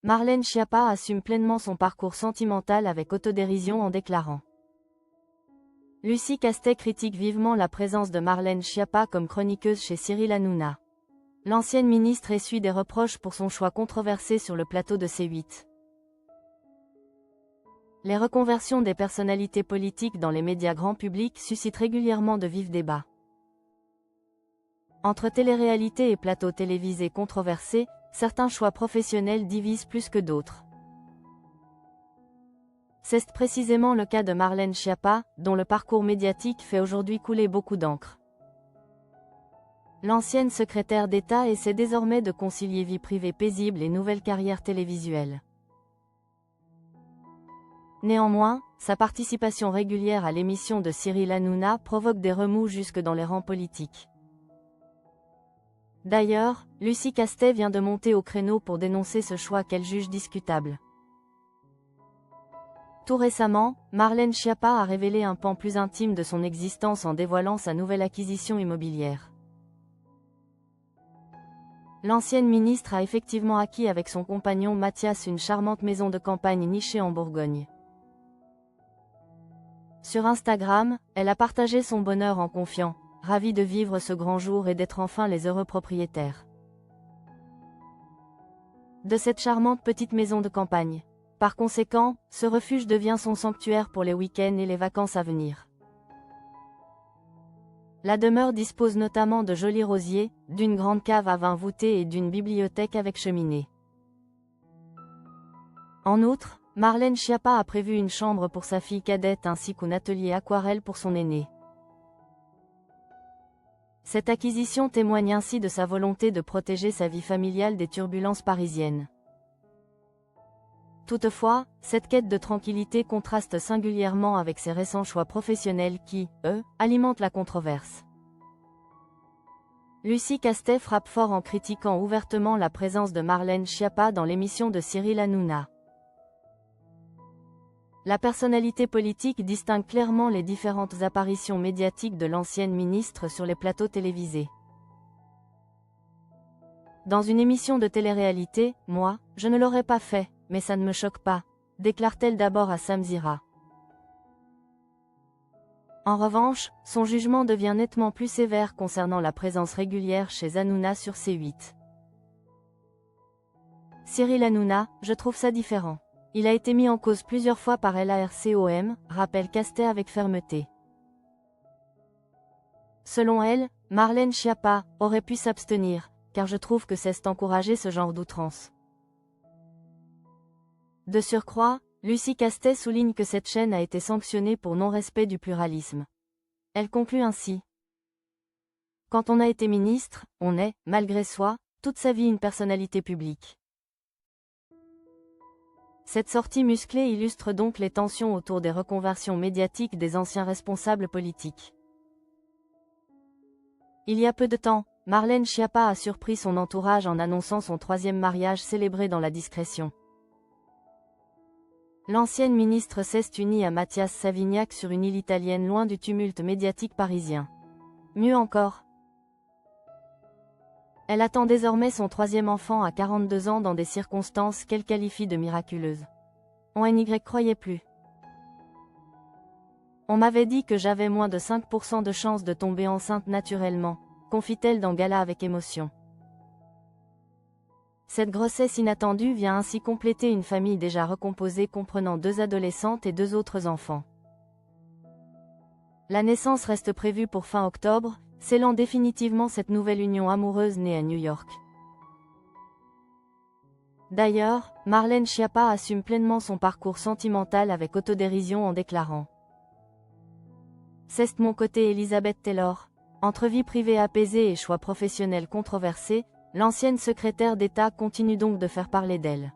Marlène Schiappa assume pleinement son parcours sentimental avec autodérision en déclarant. Lucie Castet critique vivement la présence de Marlène Schiappa comme chroniqueuse chez Cyril Hanouna. L'ancienne ministre essuie des reproches pour son choix controversé sur le plateau de C8. Les reconversions des personnalités politiques dans les médias grand public suscitent régulièrement de vifs débats. Entre télé-réalité et plateaux télévisés controversés, certains choix professionnels divisent plus que d'autres. C'est précisément le cas de Marlène Schiappa, dont le parcours médiatique fait aujourd'hui couler beaucoup d'encre. L'ancienne secrétaire d'État essaie désormais de concilier vie privée paisible et nouvelle carrière télévisuelle. Néanmoins, sa participation régulière à l'émission de Cyril Hanouna provoque des remous jusque dans les rangs politiques. D'ailleurs, Lucie Castet vient de monter au créneau pour dénoncer ce choix qu'elle juge discutable. Tout récemment, Marlène Schiappa a révélé un pan plus intime de son existence en dévoilant sa nouvelle acquisition immobilière. L'ancienne ministre a effectivement acquis avec son compagnon Mathias une charmante maison de campagne nichée en Bourgogne. Sur Instagram, elle a partagé son bonheur en confiant « Ravie de vivre ce grand jour et d'être enfin les heureux propriétaires de cette charmante petite maison de campagne. » Par conséquent, ce refuge devient son sanctuaire pour les week-ends et les vacances à venir. La demeure dispose notamment de jolis rosiers, d'une grande cave à vin voûtée et d'une bibliothèque avec cheminée. En outre, Marlène Schiappa a prévu une chambre pour sa fille cadette ainsi qu'un atelier aquarelle pour son aîné. Cette acquisition témoigne ainsi de sa volonté de protéger sa vie familiale des turbulences parisiennes. Toutefois, cette quête de tranquillité contraste singulièrement avec ses récents choix professionnels qui, eux, alimentent la controverse. Lucie Castet frappe fort en critiquant ouvertement la présence de Marlène Schiappa dans l'émission de Cyril Hanouna. La personnalité politique distingue clairement les différentes apparitions médiatiques de l'ancienne ministre sur les plateaux télévisés. Dans une émission de télé-réalité, moi, je ne l'aurais pas fait, mais ça ne me choque pas, déclare-t-elle d'abord à Samzira. En revanche, son jugement devient nettement plus sévère concernant la présence régulière chez Hanouna sur C8. Cyril Hanouna, je trouve ça différent. Il a été mis en cause plusieurs fois par l'ARCOM, rappelle Castet avec fermeté. Selon elle, Marlène Schiappa aurait pu s'abstenir, car je trouve que c'est encourager ce genre d'outrance. De surcroît, Lucie Castet souligne que cette chaîne a été sanctionnée pour non-respect du pluralisme. Elle conclut ainsi. Quand on a été ministre, on est, malgré soi, toute sa vie une personnalité publique. Cette sortie musclée illustre donc les tensions autour des reconversions médiatiques des anciens responsables politiques. Il y a peu de temps, Marlène Schiappa a surpris son entourage en annonçant son troisième mariage célébré dans la discrétion. L'ancienne ministre s'est unie à Mathias Savignac sur une île italienne loin du tumulte médiatique parisien. Mieux encore, elle attend désormais son troisième enfant à 42 ans dans des circonstances qu'elle qualifie de miraculeuses. On n'y croyait plus. On m'avait dit que j'avais moins de 5% de chances de tomber enceinte naturellement, confie-t-elle dans Gala avec émotion. Cette grossesse inattendue vient ainsi compléter une famille déjà recomposée comprenant 2 adolescentes et 2 autres enfants. La naissance reste prévue pour fin octobre, scellant définitivement cette nouvelle union amoureuse née à New York. D'ailleurs, Marlène Schiappa assume pleinement son parcours sentimental avec autodérision en déclarant. C'est mon côté Elizabeth Taylor. Entre vie privée apaisée et choix professionnels controversés, l'ancienne secrétaire d'État continue donc de faire parler d'elle.